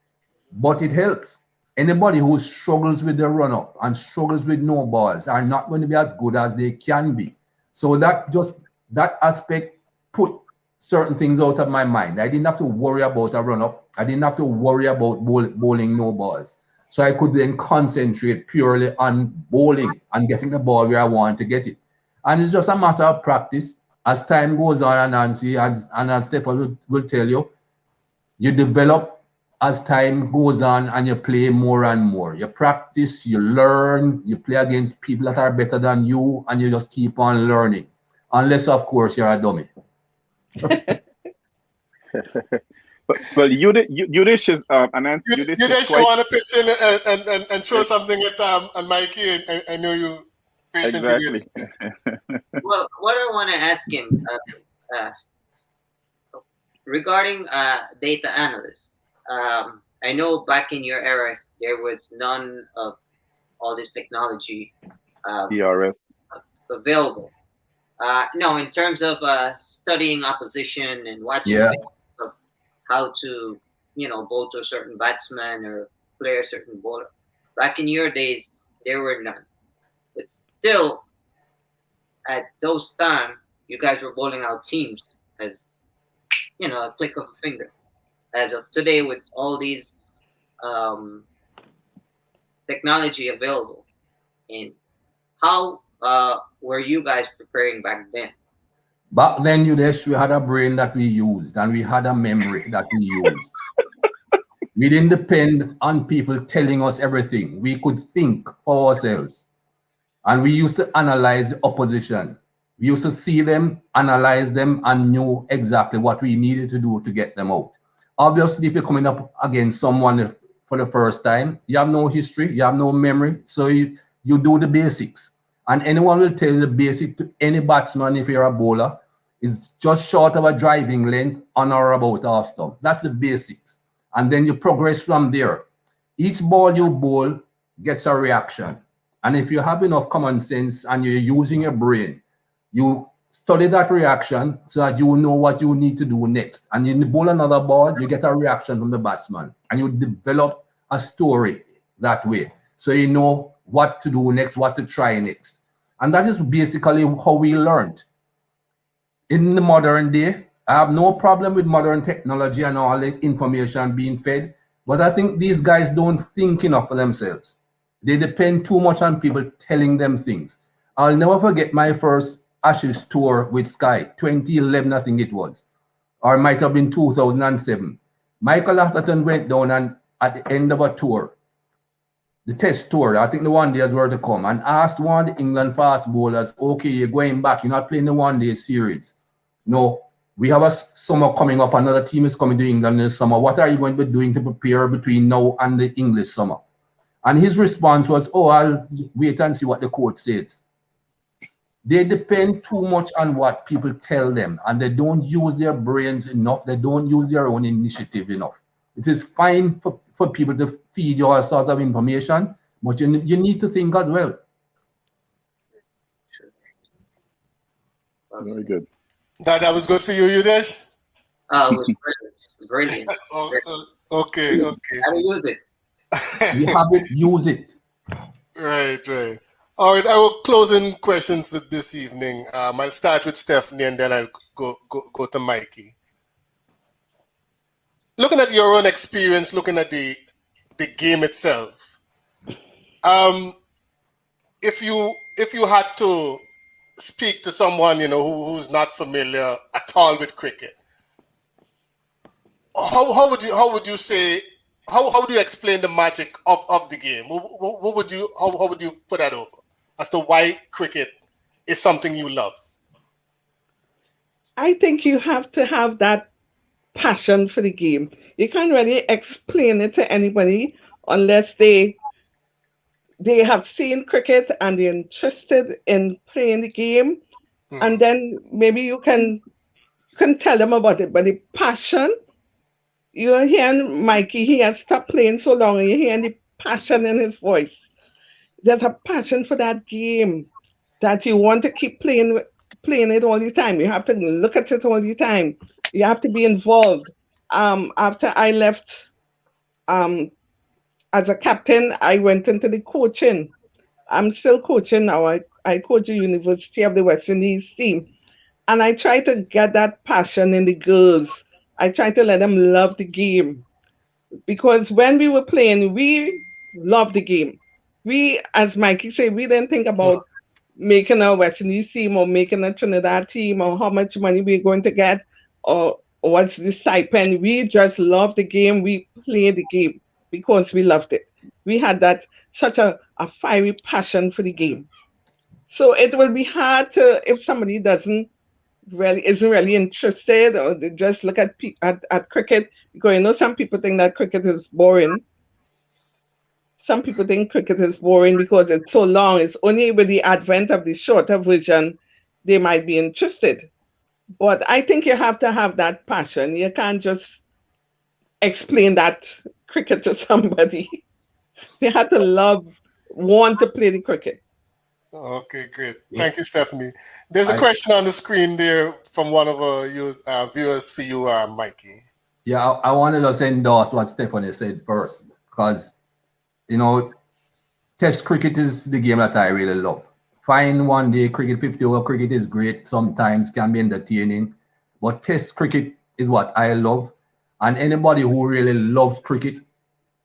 but it helps. Anybody who struggles with the run up and struggles with no balls are not going to be as good as they can be. So that aspect put certain things out of my mind. I didn't have to worry about a run up. I didn't have to worry about bowling no balls. So I could then concentrate purely on bowling and getting the ball where I want to get it. And it's just a matter of practice. As time goes on, and Nancy and as Stefan will tell you, you develop as time goes on and you play more and more. You practice, you learn, you play against people that are better than you, and you just keep on learning. Unless, of course, you're a dummy. Well, Yudish is Yudish, you want to pitch in and throw something at Mikey? I know you patiently. Exactly. Well, what I want to ask him regarding data analyst. I know back in your era there was none of all this technology DRS available. No, in terms of studying opposition and watching how to, bowl to a certain batsman or play a certain bowler. Back in your days, there were none. But still, at those times, you guys were bowling out teams as, a click of a finger. As of today, with all these technology available, and how were you guys preparing back then? Back then, Yudesh, we had a brain that we used and we had a memory that we used. We didn't depend on people telling us everything. We could think for ourselves. And we used to analyze the opposition. We used to see them, analyze them, and knew exactly what we needed to do to get them out. Obviously, if you're coming up against someone for the first time, you have no history, you have no memory, so you do the basics. And anyone will tell you the basic to any batsman if you're a bowler is just short of a driving length on or about half stump. That's the basics. And then you progress from there. Each ball you bowl gets a reaction. And if you have enough common sense and you're using your brain, you study that reaction so that you know what you need to do next. And you bowl another ball, you get a reaction from the batsman. And you develop a story that way. So you know what to do next, what to try next. And that is basically how we learned. In the modern day, I have no problem with modern technology and all the information being fed, but I think these guys don't think enough for themselves. They depend too much on people telling them things. I'll never forget my first Ashes tour with Sky, 2011, I think it was, or it might have been 2007. Michael Atherton went down and at the end of a tour, the test tour, I think the one days were to come, and asked one of the England fast bowlers, okay, you're going back, you're not playing the one-day series. No, we have a summer coming up, another team is coming to England in the summer. What are you going to be doing to prepare between now and the English summer? And his response was, oh, I'll wait and see what the coach says. They depend too much on what people tell them, and they don't use their brains enough. They don't use their own initiative enough. It is fine for people to feed you all sorts of information, but you need to think as well. Very good. That was good for you, Yudesh? It was brilliant. Okay. How to use it? You have it, use it. Right. All right, our closing questions for this evening. I'll start with Stephanie and then I'll go to Mikey. Looking at your own experience, looking at the game itself, if you had to speak to someone who's not familiar at all with cricket, how would you say, how would you explain the magic of the game? What would you how would you put that over as to why cricket is something you love? I think you have to have that passion for the game. You can't really explain it to anybody unless they have seen cricket and they're interested in playing the game. And then maybe you can tell them about it. But the passion, you're hearing Mikey, he has stopped playing so long, and you're hearing the passion in his voice. there's a passion for that game that you want to keep playing it all the time. You have to look at it all the time. You have to be involved. After I left um, as a captain, I went into the coaching. I'm still coaching now. I coach the University of the West Indies team. And I try to get that passion in the girls. I try to let them love the game. Because when we were playing, we loved the game. We, as Mikey said, we didn't think about making a West Indies team or making a Trinidad team or how much money we're going to get or what's the stipend. We just loved the game. We played the game because we loved it. We had that such a fiery passion for the game. So it will be hard to if somebody doesn't really isn't really interested or they just look at cricket because some people think that cricket is boring. Some people think cricket is boring because it's so long. It's only with the advent of the shorter version they might be interested. But I think you have to have that passion. You can't just explain that cricket to somebody. They have to want to play the cricket. Okay, great. Thank you, Stephanie. There's a question on the screen there from one of our viewers for you, Mikey. Yeah, I want to just endorse what Stephanie said first because, Test cricket is the game that I really love. Fine one day cricket, 50-over cricket is great, sometimes can be entertaining, but Test cricket is what I love. And anybody who really loves cricket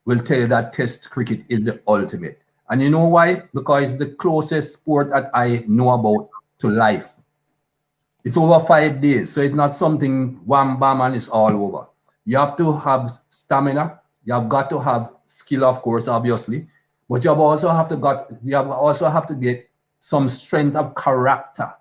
will tell you that Test cricket is the ultimate. And you know why? Because it's the closest sport that I know about to life. It's over 5 days, so it's not something wham bam and it's all over. You have to have stamina. You have got to have skill, of course, obviously, but you also have to get some strength of character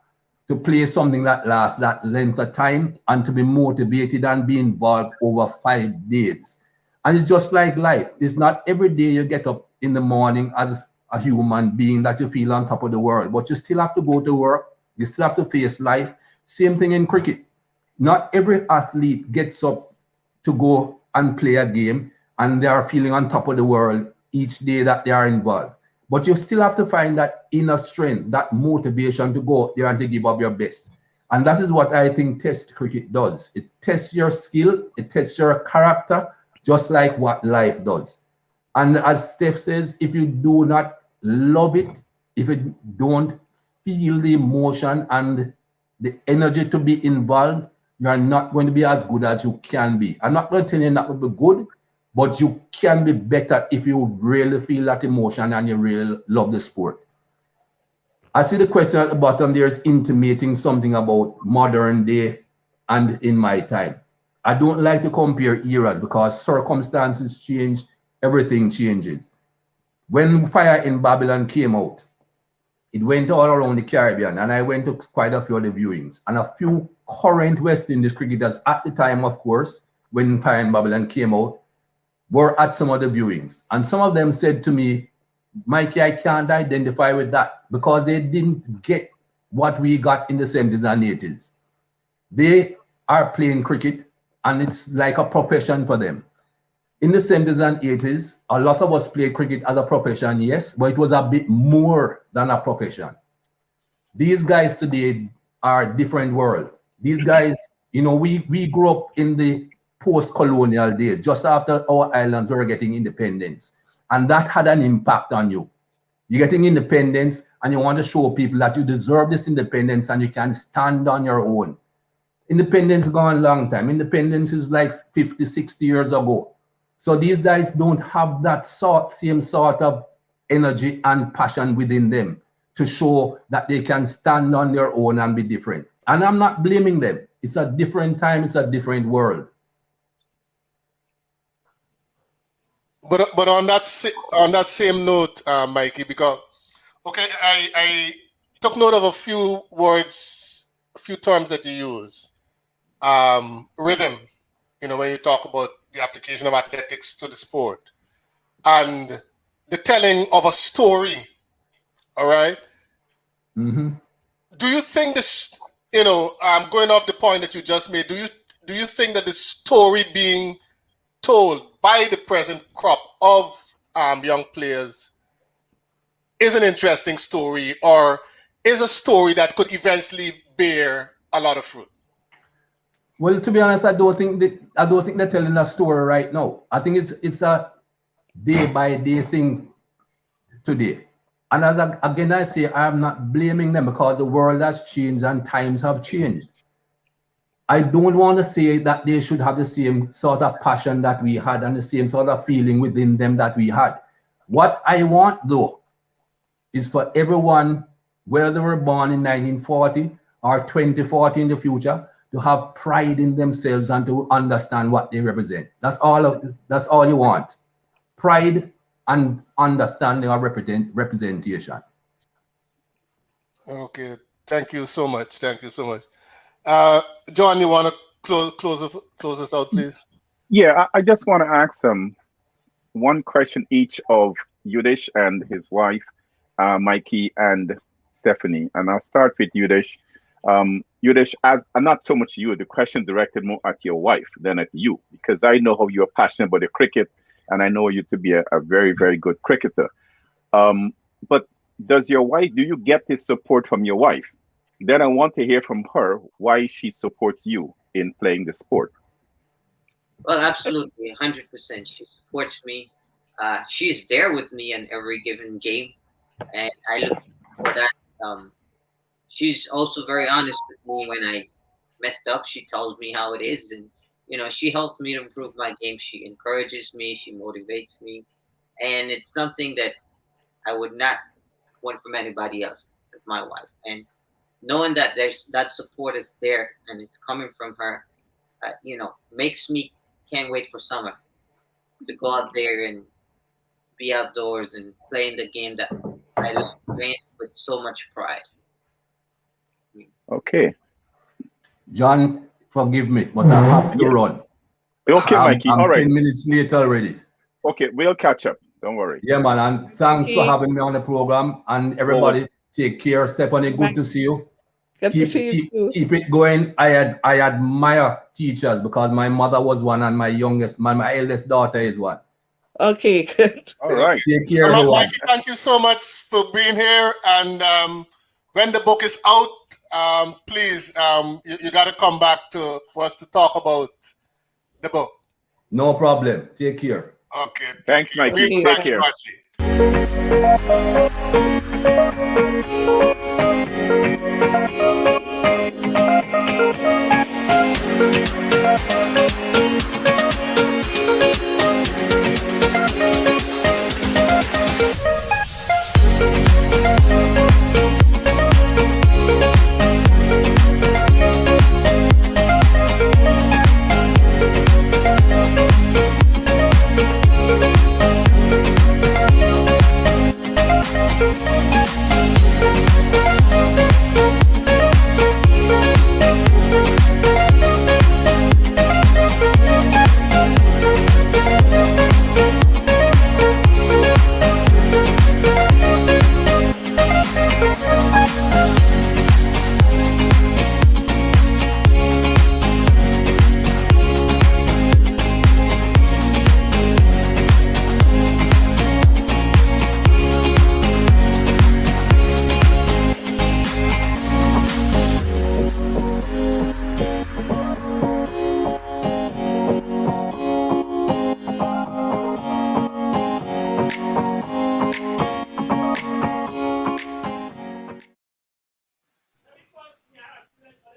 to play something that lasts that length of time and to be motivated and be involved over 5 days. And it's just like life. It's not every day you get up in the morning as a human being that you feel on top of the world, but you still have to go to work. You still have to face life. Same thing in cricket. Not every athlete gets up to go and play a game and they are feeling on top of the world each day that they are involved. But you still have to find that inner strength, that motivation to go out there and to give up your best. And that is what I think Test cricket does. It tests your skill, it tests your character, just like what life does. And as Steph says, if you do not love it, if you don't feel the emotion and the energy to be involved, you are not going to be as good as you can be. I'm not going to tell you that will be good, but you can be better if you really feel that emotion and you really love the sport. I see the question at the bottom there is intimating something about modern day and in my time. I don't like to compare eras because circumstances change, everything changes. When Fire in Babylon came out, it went all around the Caribbean, and I went to quite a few of the viewings. And a few current West Indies cricketers at the time, of course, when Fire in Babylon came out, were at some of the viewings. And some of them said to me, Mikey, I can't identify with that because they didn't get what we got in the 70s and 80s. They are playing cricket, and it's like a profession for them. In the 70s and 80s, a lot of us played cricket as a profession, yes, but it was a bit more than a profession. These guys today are a different world. These guys, we grew up in the post-colonial days, just after our islands were getting independence. And that had an impact on you. You're getting independence and you want to show people that you deserve this independence and you can stand on your own. Independence gone a long time. Independence is like 50, 60 years ago. So these guys don't have that same sort of energy and passion within them to show that they can stand on their own and be different. And I'm not blaming them. It's a different time. It's a different world. But on that same note, Mikey, because I took note of a few words, a few terms that you use. Rhythm, when you talk about the application of athletics to the sport, and the telling of a story. All right. Mm-hmm. Do you think this? Going off the point that you just made. Do you think that the story being told by the present crop of young players is an interesting story, or is a story that could eventually bear a lot of fruit? Well, to be honest, I don't think they're telling a story right now. I think it's a day by day thing today. And again, I say I'm not blaming them because the world has changed and times have changed. I don't want to say that they should have the same sort of passion that we had and the same sort of feeling within them that we had. What I want, though, is for everyone, whether they were born in 1940 or 2040 in the future, to have pride in themselves and to understand what they represent. That's all you want. Pride and understanding of representation. Okay, thank you so much. Thank you so much. John, you want to close us out, please? Yeah, I just want to ask one question each of Yudish and his wife, Mikey and Stephanie. And I'll start with Yudish. Yudish, and not so much you, the question directed more at your wife than at you, because I know how you're passionate about the cricket, and I know you to be a very, very good cricketer. But do you get this support from your wife? Then I want to hear from her why she supports you in playing the sport. Well, absolutely, 100%. She supports me. She's there with me in every given game, and I look for that. She's also very honest with me when I messed up. She tells me how it is, and she helps me to improve my game. She encourages me. She motivates me, and it's something that I would not want from anybody else, with my wife. And knowing that there's that support is there and it's coming from her, makes me can't wait for summer to go out there and be outdoors and playing the game that I love playing with so much pride. Okay. John, forgive me, but I have to run. Okay, Mikey. I'm all right. 10 minutes late already. Okay, we'll catch up. Don't worry. Yeah, man. And thanks for having me on the program. And everybody, take care. Stephanie, good to see you. Keep it going. I admire teachers because my mother was one and my eldest daughter is one. Okay, good. All right. Take care, everyone. Mikey, thank you so much for being here. And when the book is out, please, you got to come back for us to talk about the book. No problem. Take care. Okay. Thanks, Mikey. Take care.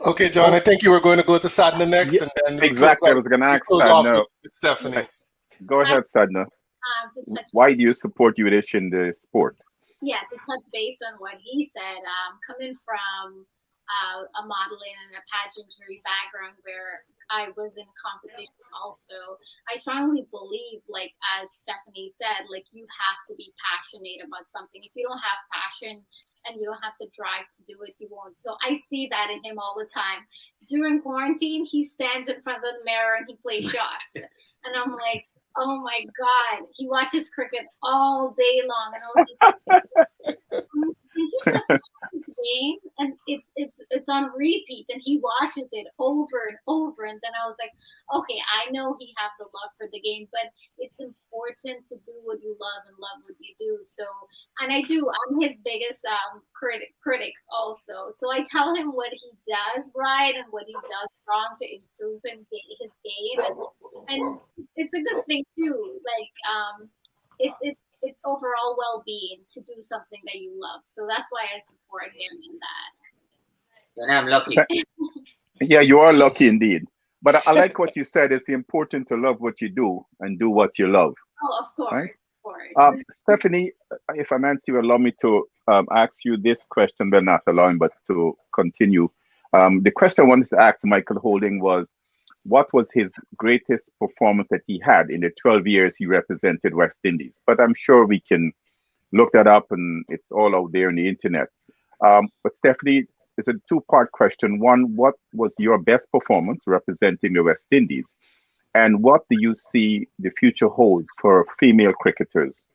Okay, John, I think you were going to go to Sadna next. Yeah, and then exactly. I was going to ask Sadna. Stephanie. Go ahead, Sadna. Why do you support Yudish in the sport? Yeah, to touch base on what he said, coming from a modeling and a pageantry background where I was in competition also, I strongly believe, like as Stephanie said, like you have to be passionate about something. If you don't have passion and you don't have the drive to do it, you won't. So I see that in him all the time. During quarantine, he stands in front of the mirror and he plays shots. And I'm like, oh my God, he watches cricket all day long. And I was like, did you just watch this game, and it's on repeat, and he watches it over and over. And then I was like, okay, I know he has the love for the game, but it's important to do what you love and love what you do. So, and I'm his biggest critics also. So I tell him what he does right and what he does wrong to improve his game, and it's a good thing too. Like it's overall well-being to do something that you love. So that's why I support him in that. And I'm lucky. Yeah, you are lucky indeed. But I like what you said. It's important to love what you do and do what you love. Oh, of course, right? of course. Stephanie, if Nancy will allow me to ask you this question, but not allowing, but to continue. The question I wanted to ask Michael Holding was, what was his greatest performance that he had in the 12 years he represented West Indies? But I'm sure we can look that up and it's all out there on the internet. But Stephanie, it's a two-part question. One, what was your best performance representing the West Indies? And what do you see the future holds for female cricketers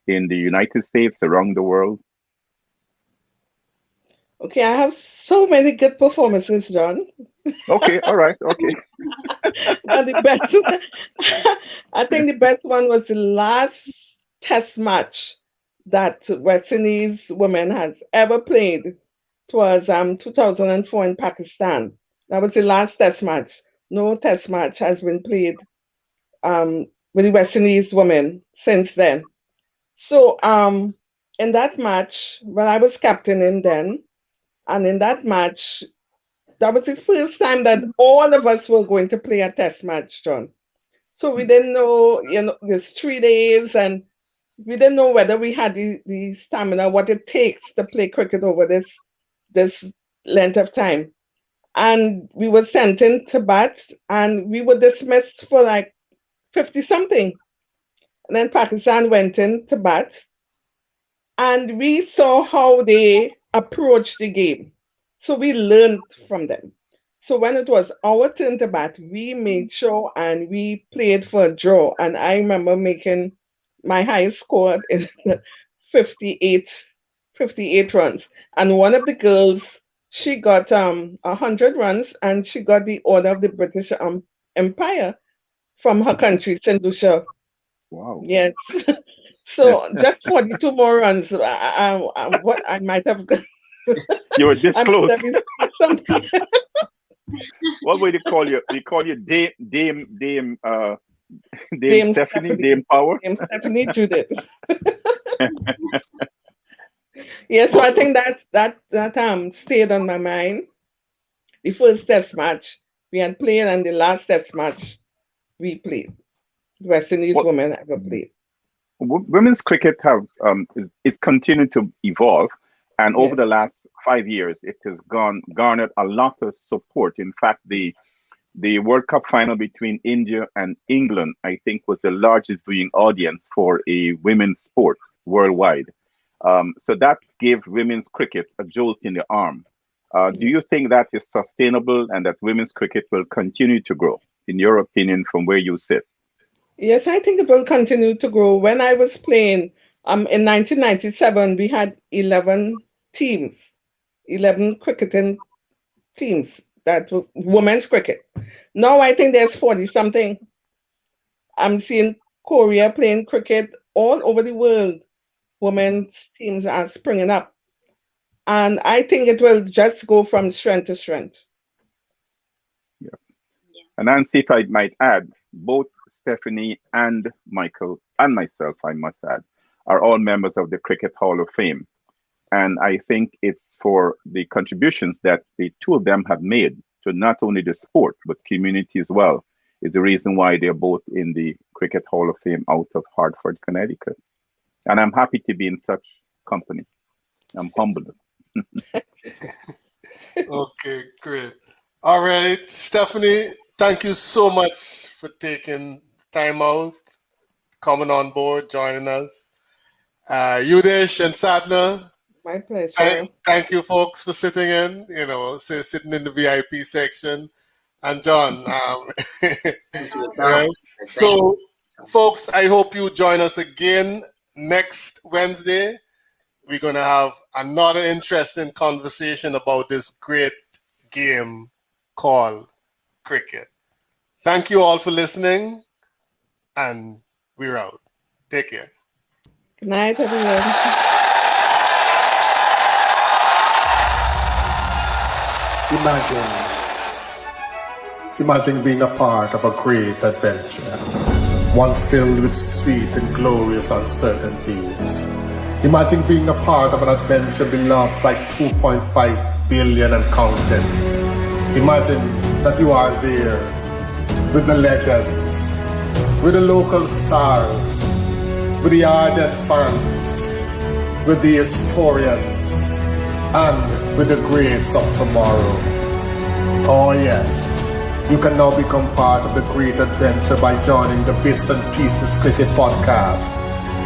in the United States, around the world? Okay, I have so many good performances, John. Okay, all right, okay. But the best, I think the best one was the last test match that West Indies women has ever played. It was 2004 in Pakistan. That was the last test match. No test match has been played with the West Indies women since then. So in that match, when I was captaining then, and in that match, that was the first time that all of us were going to play a test match, John. So we didn't know, there's 3 days, and we didn't know whether we had the stamina, what it takes to play cricket over this length of time. And we were sent in to bat, and we were dismissed for like 50 something. And then Pakistan went in to bat, and we saw how they approached the game. So we learned from them. So when it was our turn to bat, we made sure and we played for a draw. And I remember making my highest score in 58, 58 runs. And one of the girls, she got 100 runs, and she got the Order of the British Empire from her country, St. Lucia. Wow. Yes. So just 42 more runs. What I might have got. You were this close. Something. What would they call you? We call you Dame Stephanie, Dame Power. Dame Stephanie Judith. Yes, so I think that stayed on my mind. The first test match we had played, and the last test match we played. West Indies women ever played. Women's cricket is continuing to evolve, and over the last 5 years, it has garnered a lot of support. In fact, the World Cup final between India and England, I think, was the largest viewing audience for a women's sport worldwide. So that gave women's cricket a jolt in the arm. Do you think that is sustainable and that women's cricket will continue to grow, in your opinion, from where you sit? Yes, I think it will continue to grow. When I was playing in 1997, we had 11 teams, 11 cricketing teams, that were women's cricket. Now I think there's 40 something. I'm seeing Korea playing cricket all over the world. Women's teams are springing up. And I think it will just go from strength to strength. Yeah. And Nancy, if I might add, both Stephanie and Michael and myself, I must add, are all members of the Cricket Hall of Fame. And I think it's for the contributions that the two of them have made to not only the sport, but community as well, is the reason why they're both in the Cricket Hall of Fame out of Hartford, Connecticut. And I'm happy to be in such company. I'm humbled. Okay, great. All right, Stephanie, thank you so much for taking time out, coming on board, joining us. Yudesh and Sadna, my pleasure. Thank you, folks, for sitting in. Sitting in the VIP section. And John, right? So, folks, I hope you join us again next Wednesday. we're going to have another interesting conversation about this great game called cricket. Thank you all for listening, and we're out. Take care. Good night, everyone. Imagine being a part of a great adventure, one filled with sweet and glorious uncertainties. Imagine being a part of an adventure beloved by 2.5 billion and counting. Imagine that you are there with the legends, with the local stars, with the ardent fans, with the historians, and with the greats of tomorrow. Oh yes, you can now become part of the great adventure by joining the Bits and Pieces Cricket Podcast.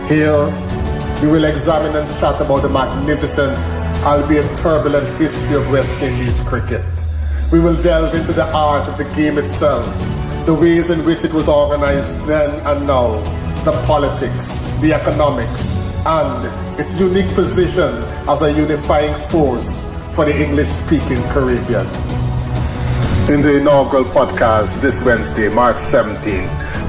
Here, we will examine and chat about the magnificent, albeit turbulent history of West Indies cricket. We will delve into the art of the game itself, the ways in which it was organized then and now, the politics, the economics, and its unique position as a unifying force for the English-speaking Caribbean. In the inaugural podcast this Wednesday, March 17,